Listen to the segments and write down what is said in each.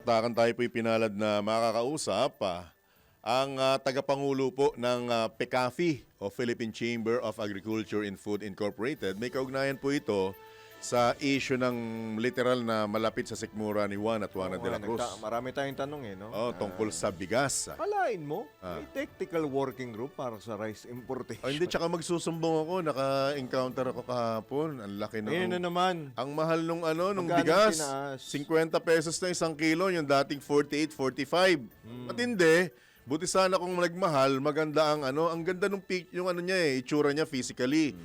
bakbakan tayo po'y pinalad na makakausap ang tagapangulo po ng PECAFI o Philippine Chamber of Agriculture and Food Incorporated. May kaugnayan po ito sa issue ng literal na malapit sa sikmura ni Juan at Juana de la Cruz. Marami tayong tanong no? Tungkol sa bigas. Kalain mo, may technical working group para sa rice importation. Hindi, tsaka magsusumbong ako. Naka-encounter ako kahapon. Ang laki na. Ayun na naman. Ang mahal nung nung Magkano bigas. tinaas? 50 pesos na isang kilo. Yung dating 48, 45. Matindi. Buti sana kung nagmahal, maganda ang ganda nung yung niya itsura niya physically.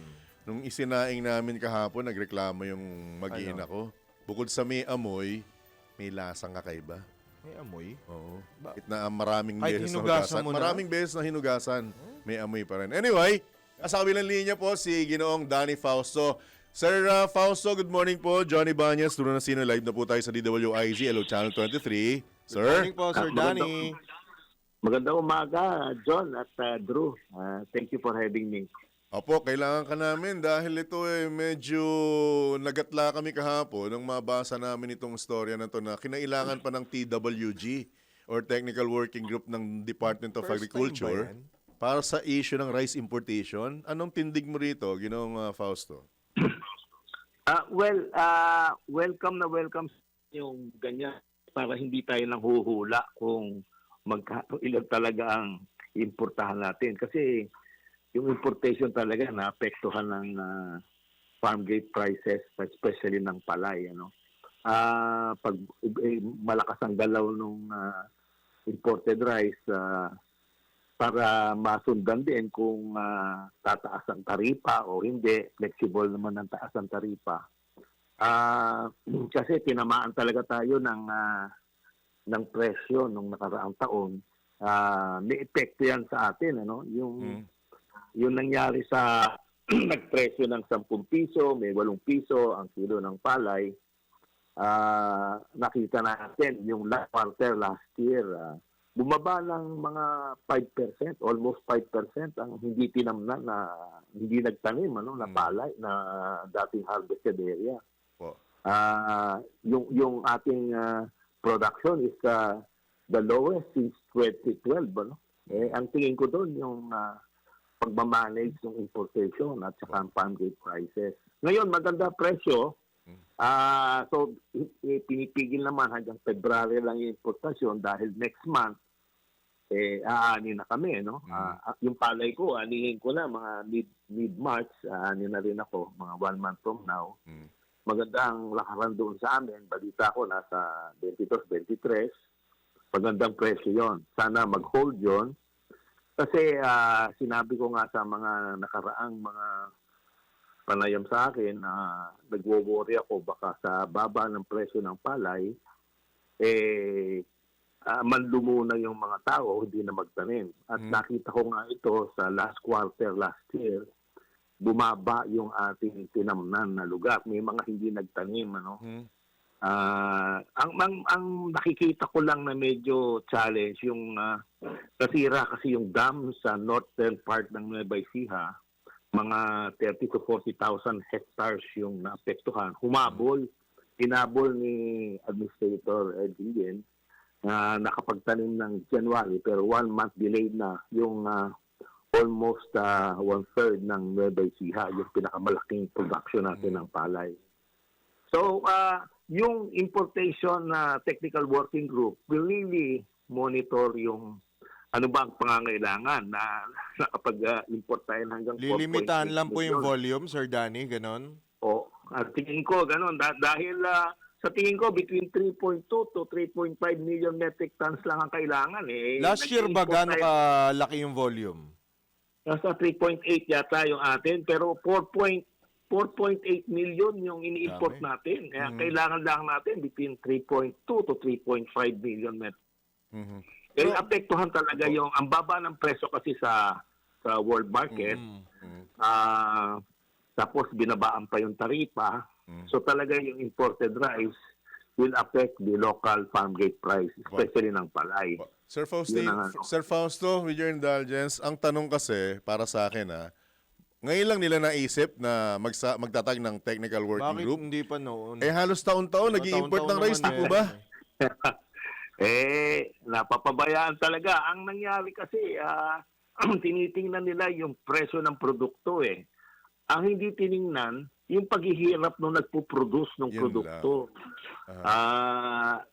Nung isinaing namin kahapon, nagreklamo yung mag-iina ko. Bukod sa may amoy, may lasang kakaiba. May amoy? Oo. Kahit na maraming Kahit beses na hinugasan hugasan. mo na? Maraming beses na hinugasan. May amoy pa rin. Anyway, nasa kabilang linya po si Ginoong Danny Fausto. Sir Fausto, good morning po. Johnny Banyas, Turo na Sino. Live na po tayo sa DWIZ, Hello Channel 23. Sir? Good morning po, Sir Danny. Magandang umaga, John at Drew. Thank you for having me. Opo, kailangan ka namin dahil ito medyo nagatla kami kahapon nung mabasa namin itong storya na to na kinailangan pa ng TWG or Technical Working Group ng Department of First time Agriculture ba yan? para sa issue ng rice importation. Anong tindig mo rito, Ginoong Fausto? Welcome na welcome yung ganyan para hindi tayo nang huhula kung ilan talaga ang importahan natin. Kasi yung importation talaga naapektuhan ng farm gate prices, especially ng palay. Pag malakas ang galaw ng imported rice, para masundan din kung tataas ang taripa o hindi, flexible naman ang taas ang taripa. Kasi tinamaan talaga tayo ng presyo nung nakaraang taon. May epekto yan sa atin. Yung nangyari sa nagpresyo ng 10 piso, may 8 piso ang kilo ng palay. Nakita natin yung last quarter last year, bumaba ng mga 5%, almost 5% ang hindi tinamnan na hindi nagtanim na palay na dating harvested area. Po. Yung ating production is the lowest since 2012. Ang tingin ko doon yung pagmamanage ng importation at saka ang farm gate prices. Ngayon, maganda presyo. So, pinipigil naman hanggang February lang yung importasyon dahil next month, aani na kami. Yung palay ko, aanihin ko na mga mid-March, aani na rin ako, mga 1 month from now. Magandang lakaran doon sa amin. Balita ko, nasa 22, 23. Magandang presyo yon. Sana mag-hold yon. Kasi sinabi ko nga sa mga nakaraang mga panayam sa akin, nagwo-worry ako baka sa baba ng presyo ng palay, manlumo na yung mga tao, hindi na magtanim. At nakita ko nga ito sa last quarter last year, bumaba yung ating tinamnan na lugar. May mga hindi nagtanim. Ang nakikita ko lang na medyo challenge yung nasira kasi yung dam sa northern part ng Nueva Ecija, mga 30 to 40,000 hectares yung naapektuhan. Hinabol ni Administrator Edwin na nakapagtanim ng January pero 1 month delayed na yung almost 1/3 ng Nueva Ecija, yung pinakamalaking production natin ng palay. So, yung importation technical working group will really monitor yung ano ba ang pangangailangan na kapag-import tayo hanggang 4.8 Lilimitahan lang po yung million. volume, Sir Danny, ganon? O, at tingin ko, ganun. Dahil sa tingin ko, between 3.2 to 3.5 million metric tons lang ang kailangan. Last year ba gano'n kalaki yung volume? Nasa 3.8 yata yung atin, pero 4.8 million yung ini-import Dami. natin. Kaya kailangan lang natin between 3.2 to 3.5 million metric. Kaya apektuhan talaga yung ang baba ng presyo kasi sa world market. Tapos binabaan pa yung taripa. So talaga yung imported rice will affect the local farm gate price, especially ng palay. Sir Fausto, with your indulgence, ang tanong kasi para sa akin ngayon lang nila naisip na magtatag ng technical working Bakit group. hindi pa noon? Halos taon-taon nag-i-import ng rice, di po ba? napapabayaan talaga. Ang nangyari kasi, tinitingnan nila yung presyo ng produkto eh. Ang hindi tiningnan, yung paghihirap nung nagpo-produce ng Yun produkto. Ayun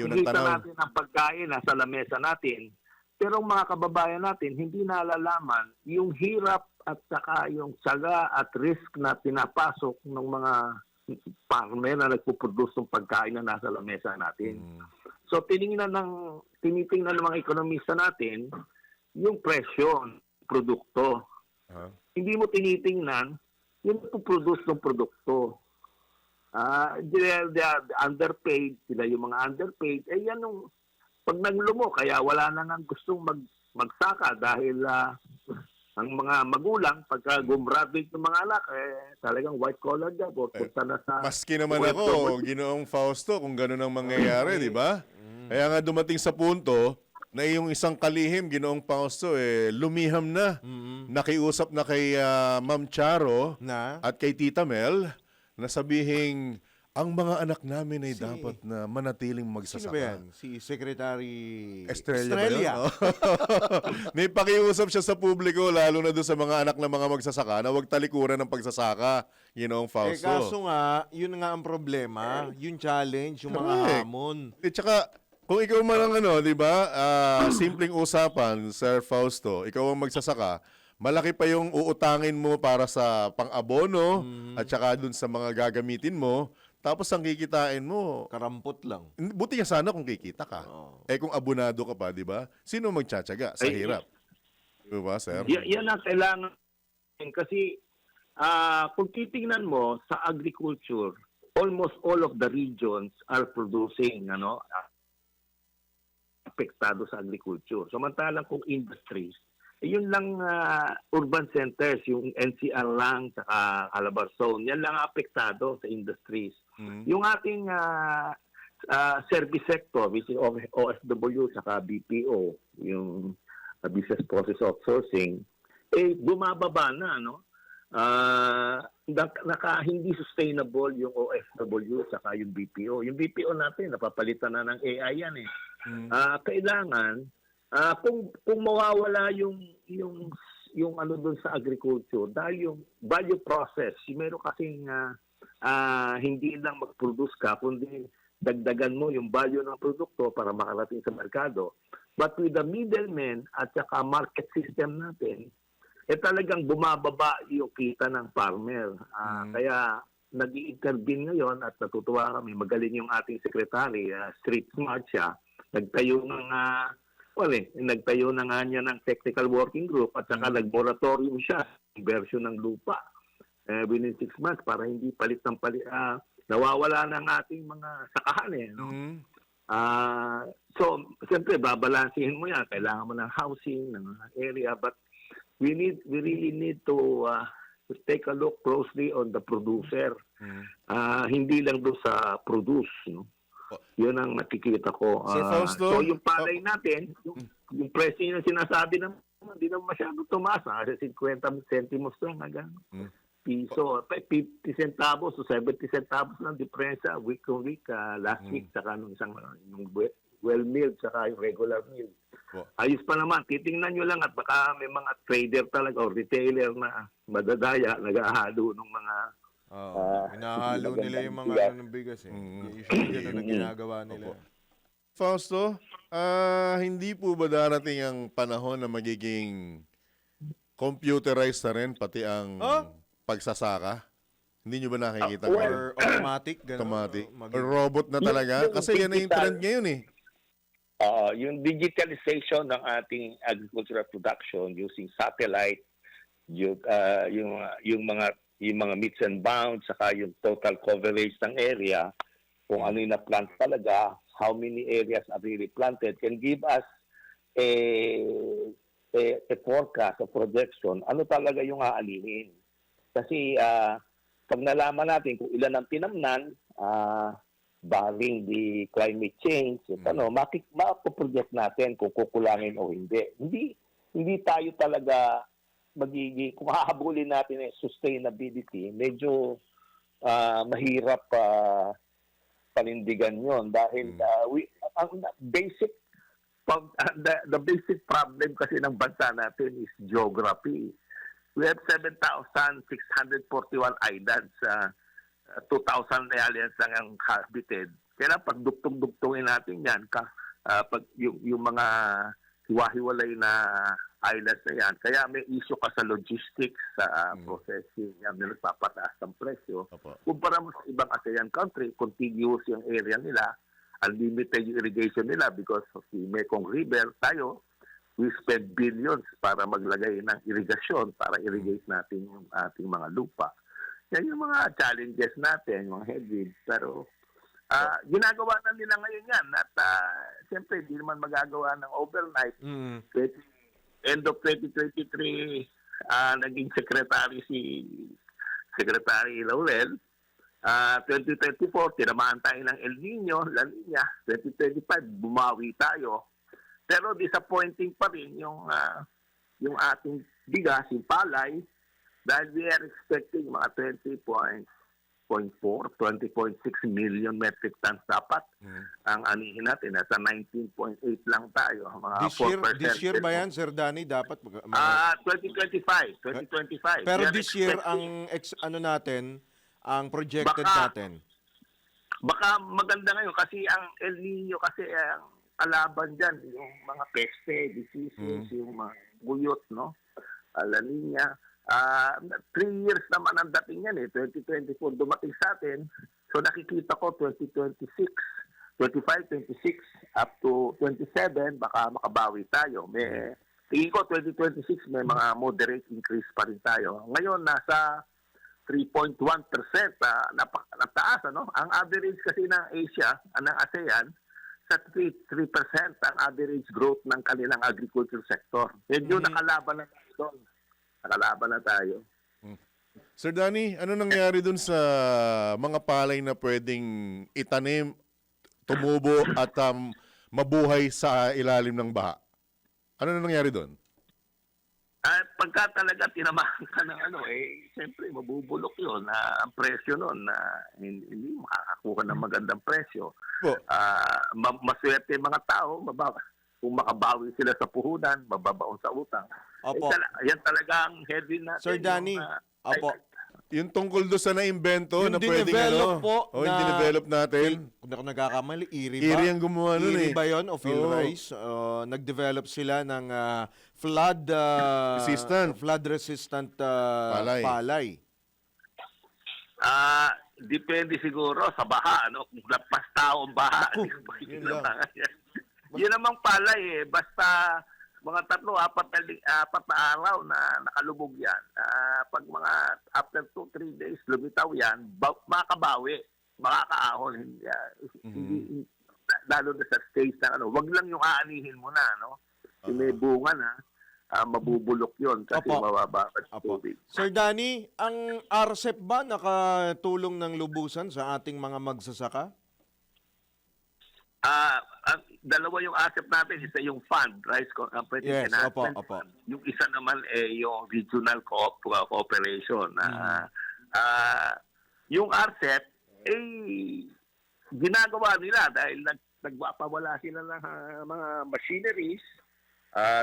ang Nakikita tanaw. natin ang pagkain nasa lamesa natin. Pero ang mga kababayan natin, hindi nalalaman yung hirap at saka yung tsaga at risk na pinapasok ng mga farmer na nagpo-produce ng pagkain na nasa lamesa natin. So tinitingnan ng mga ekonomista natin yung presyo ng produkto. Hindi mo tinitingnan yung nagpo-produce ng produkto. They are underpaid, sila yung mga underpaid. Yan yung pag naglumo, kaya wala na nang gustong magsaka dahil ang mga magulang, pagka gumraduate ng mga anak, talagang white-collar job o punta na sa... Maski naman ako, Ginoong Fausto, kung gano'n ang mangyayari, di ba? Kaya nga dumating sa punto na yung isang kalihim, Ginoong Fausto, lumiham na. Nakiusap na kay Ma'am Charo Na? at kay Tita Mel na sabihing ang mga anak namin ay dapat na manatiling Sino magsasaka. ba yan? Si Secretary Estrella ba yun? No? May pakiusap siya sa publiko, lalo na doon sa mga anak ng mga magsasaka, na huwag talikuran ng pagsasaka. Ginoong Fausto. kaso nga, yun nga ang problema, yung challenge, yung mga Correct. hamon. Tsaka, kung ikaw man ang di ba, simpleng usapan, Sir Fausto, ikaw ang magsasaka, malaki pa yung uutangin mo para sa pang-abono at saka dun sa mga gagamitin mo. Tapos ang kikitain mo, Karampot lang. buti nga sana kung kikita ka. Kung abonado ka pa, di ba? Sino magtsatsaga sa hirap? Di ba, sir? Yan ang kailangan. Kasi kung titingnan mo sa agriculture, almost all of the regions are producing apektado sa agriculture. Samantalang kung industries, yun lang urban centers, yung NCR lang, saka Calabarzon, yan lang apektado sa industries. Yung ating service sector, which is OFW, saka BPO, yung business process outsourcing, bumababa na, no? Hindi sustainable yung OFW saka yung BPO. Yung BPO natin, napapalitan na ng AI yan eh. Kailangan, kung mawawala yung ano doon sa agriculture, dahil yung value process, meron kasing hindi lang mag-produce ka, kundi dagdagan mo yung value ng produkto para makarating sa merkado. But with the middlemen at saka market system natin, talagang bumababa yung kita ng farmer. Kaya nag-i-intervene ngayon at natutuwa kami. Magaling yung ating secretary, street smart siya. Nagtayo na nga niya ng technical working group at saka nag-moratorium siya version ng lupa within 6 months para hindi palit ng palit. Nawawala ng ating mga sakahan eh. No? So, siyempre, babalansihin mo yan. Kailangan mo ng housing, ng area. But we really need to take a look closely on the producer. Hindi lang doon sa produce. No? Yun ang nakikita ko. Sir Fausto? So yung palay natin, yung presyo na sinasabi naman, hindi naman masyado tumaas. Kasi 50 centimos lang hanggang piso. 50 centavos o 70 centavos lang diferensya week on week. Last week, saka nung isang yung well-milled, saka yung regular milled. Ayos pa naman. Titingnan nyo lang at baka may mga trader talaga o retailer na madadaya, nag-ahalo ng mga Hinahalo nila yung mga ng bigas eh. Usually ganun ang ginagawa nila. Fausto, hindi po ba darating ang panahon na magiging computerized na rin pati ang pagsasaka? Hindi nyo ba nakikita ngayon? Or automatic. Ganun, Automatic? maging- Or robot na talaga? Yung Kasi yan ang yung digital- trend ngayon eh. Yung digitalization ng ating agricultural production using satellite, yung mga meets and bounds, saka yung total coverage ng area, kung ano yung na-plant talaga, how many areas are really planted, can give us a forecast, a projection, ano talaga yung aanihin. Kasi pag nalaman natin kung ilan ang tinamnan, barring the climate change, mapoproject natin kung kukulangin o hindi. Hindi tayo talaga kung hahabulin natin yung sustainability, medyo mahirap panindigan yon dahil ang basic the basic problem kasi ng bansa natin is geography. We have 7,641 islands. 2,000 aliens lang ang habited. Kaya pag dugtong-dugtongin natin yan, pag yung mga hiwa-hiwalay na islands na yan, kaya may issue ka sa logistics, sa processing, yan na nagpapataas ng presyo. Opo. Kumpara mo sa ibang ASEAN country, contiguous yung area nila, unlimited yung irrigation nila because of the Mekong River. Tayo, we spend billions para maglagay ng irrigation para irrigate natin yung ating mga lupa. Yan yung mga challenges natin, yung mga headwinds. Pero ginagawa na nila ngayon yan. At siyempre, hindi naman magagawa ng overnight. End of 2023, naging secretary si Secretary Laurel. 2024, tinamaan tayo ng El Nino, La Nina. 2025, bumawi tayo. Pero disappointing pa rin yung ating bigas, yung palay, dahil we are expecting mga 20.6 million metric tons dapat. Ang anihin natin, nasa 19.8 lang tayo. Mga This year ba yan, Sir Danny? Dapat 2025. Pero We are this year, expecting- ang projected Baka- natin. Baka maganda ngayon kasi ang El Nino kasi ang kalaban dyan, yung mga peste, diseases, yung mga guyot, no? La Nina. 3 years naman ang dating yan 2024 dumating sa atin. So nakikita ko 2026, 25, 26, up to 27, baka makabawi tayo. Tingin ko 2026 may mga moderate increase pa rin tayo. Ngayon nasa 3.1%, napakataas, ano? Ang average kasi ng Asia, ng ASEAN, sa 3% ang average growth ng kanilang agriculture sector. Medyo nakalaban na tayo doon. Nakalaban na tayo. Sir Danny, ano nangyari dun sa mga palay na pwedeng itanim, tumubo at mabuhay sa ilalim ng baha? Ano na nangyari dun? At pagka talaga tinamaan ka ng siyempre mabubulok yun. Ang presyo nun, hindi makakakuha ng magandang presyo. Po. Maswerte yung mga tao, kung makabawi sila sa puhunan, mababaon sa utang. Opo. Yan talaga ang headwind natin. Sir Danny, opo. Yung tungkol doon sa na-invento Yung na pwedeng dinevelop po yung na- dinevelop natin. Kung ako nagkakamali, Iri ba? Iri ang gumawa nun Iri ba yun o Phil Oo. Rice? Nag-develop sila ng flood resistant palay. Depende siguro sa baha, ano? Kung lapas tao ang baha. yun lang. Yun namang palay basta mga 3-4 na araw na nakalubog yan. Pag mga after 2-3 days lumitaw yan, makabawi, makakaahon. Hindi, lalo na sa stage na wag lang yung aanihin mo na, no? Yung may bunga na, mabubulok yon kasi Opo. mababa ang Apo. tubig. Sir Danny, ang RCEP ba nakatulong ng lubusan sa ating mga magsasaka? Dalawa yung asset natin, isa yung fund, Rice Comprehensive Yes, Enhancement opo. Fund. Yung isa naman yung regional cooperation. Yung RCEP, ginagawa nila dahil nagpapawala sila ng mga machineries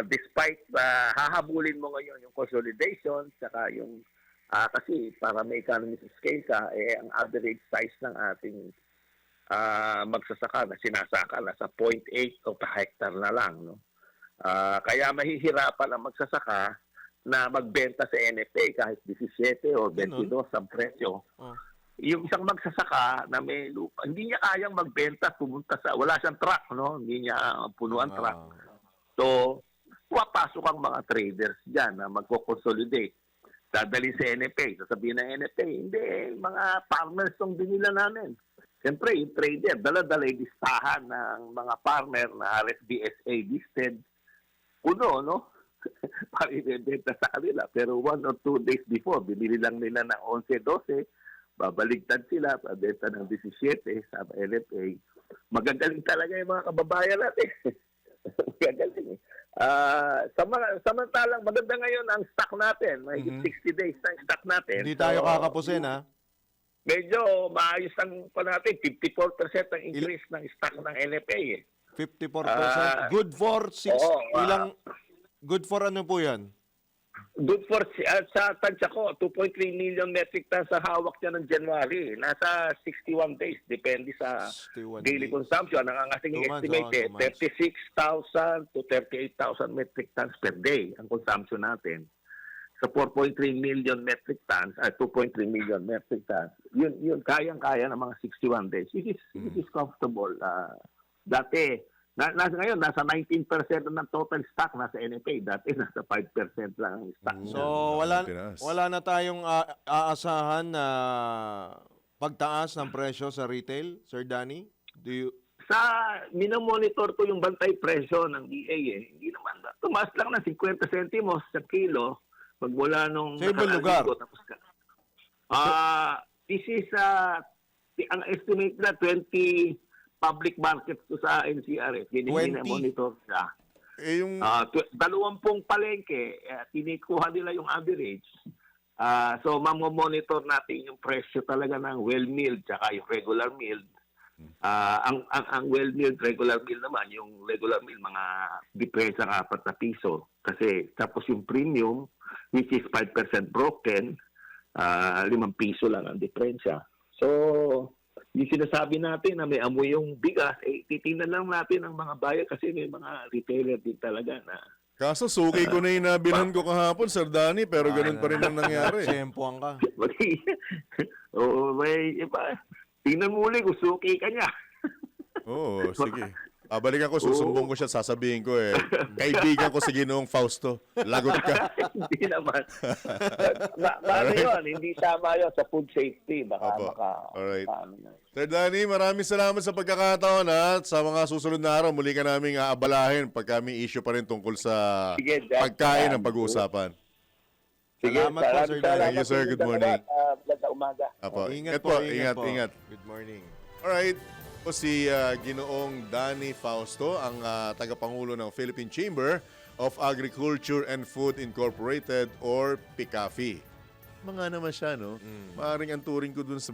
despite hahabulin mo ngayon yung consolidation saka yung kasi para may economies of scale ka, ang average size ng ating magsasaka na sinasaka na sa 0.8 o per hectare na lang, no? Kaya mahihirapan ang magsasaka na magbenta sa NFA kahit 17 o 22 ang presyo. Yung isang magsasaka na may lupa, hindi niya kayang magbenta, wala siyang truck, no? Hindi niya punuan truck. So, papasok ang mga traders dyan na magko-consolidate. Dadali sa NFA, sasabihin ng NFA, hindi, mga farmers yung binila namin. Siyempre, yung trader, dala-dala yung listahan ng mga farmer na RFDSA listed. Puno, no? Para ibebenta sa kanila. Pero 1 or 2 days before, binili lang nila ng 11-12, babaligtad sila, pabenta ng 17 sa LFA. Magagaling talaga yung mga kababayan natin. Magagaling. Samantalang maganda ngayon ang stock natin. May 60 days na stock natin. Hindi tayo kakapusin, ha? Medyo maayos ang natin. 54% ang increase ng stock ng NFA. 54%. Good for good for ano po yan? Good for sa tansya ko, 2.3 million metric tons sa hawak niya ng January. Nasa 61 days, depende sa 61 daily days. consumption. Ang ating 2 months, estimate, 2 months. 36,000 to 38,000 metric tons per day ang consumption natin. Sa 4.3 million metric tons, 2.3 million metric tons, yun kayang-kaya ng mga 61 days. Which is comfortable. Dati, ngayon, nasa 19% ng total stock nasa NFA. Dati, nasa 5% lang ang stock. So, Pinas. wala na tayong aasahan na pagtaas ng presyo sa retail, Sir Danny? Do you... Sa minomonitor ko yung bantay presyo ng DA, hindi naman. Tumaas lang ng 50 centimos sa kilo magmula nung... Sa ibang lugar? This is, ang estimate na 20 public markets to sa NCR. 20? Monitor siya. Yung 20 palengke, tinikuha nila yung average. So, mamomonitor natin yung presyo talaga ng well-milled tsaka yung regular milled. Ang well-milled, regular milled naman, yung regular milled, mga diferensya ng 4 na piso. Kasi tapos yung premium, which is 5% broken, 5 piso lang ang diferensya. So, yung sinasabi natin na may amoy yung bigas, titingnan lang natin ang mga buyer kasi may mga retailer din talaga na kaso suki ko na yung nabilhan ko kahapon, Sir Danny, pero ganun pa rin ang nangyari. Sempuan ka. Oo, may iba. Tingnan mo ulit kung suki ka niya. Oo, sige. Balikan ko, susumbong ko siya, sasabihin ko kaibigan ko si Ginoong Fausto. Lagot ka. Hindi naman. Ano yun? Hindi tama yun sa food safety. Baka, Opo. Alright. paano yun. Sir Danny, maraming salamat sa pagkakataon at sa mga susunod na araw, muli ka naming aabalahin pag kami issue pa rin tungkol sa Sige, Jack. pagkain ng pag-uusapan. Sige, Salamat po, Sir Dan. Thank you, sir. Good morning. Magandang umaga. Apo. Ingat po, po, ingat. Good morning. Alright. O si Ginoong Danny Fausto, ang tagapangulo ng Philippine Chamber of Agriculture and Food Incorporated or PICAFI. Mga naman siya, no? Maaring ang turing ko dun sa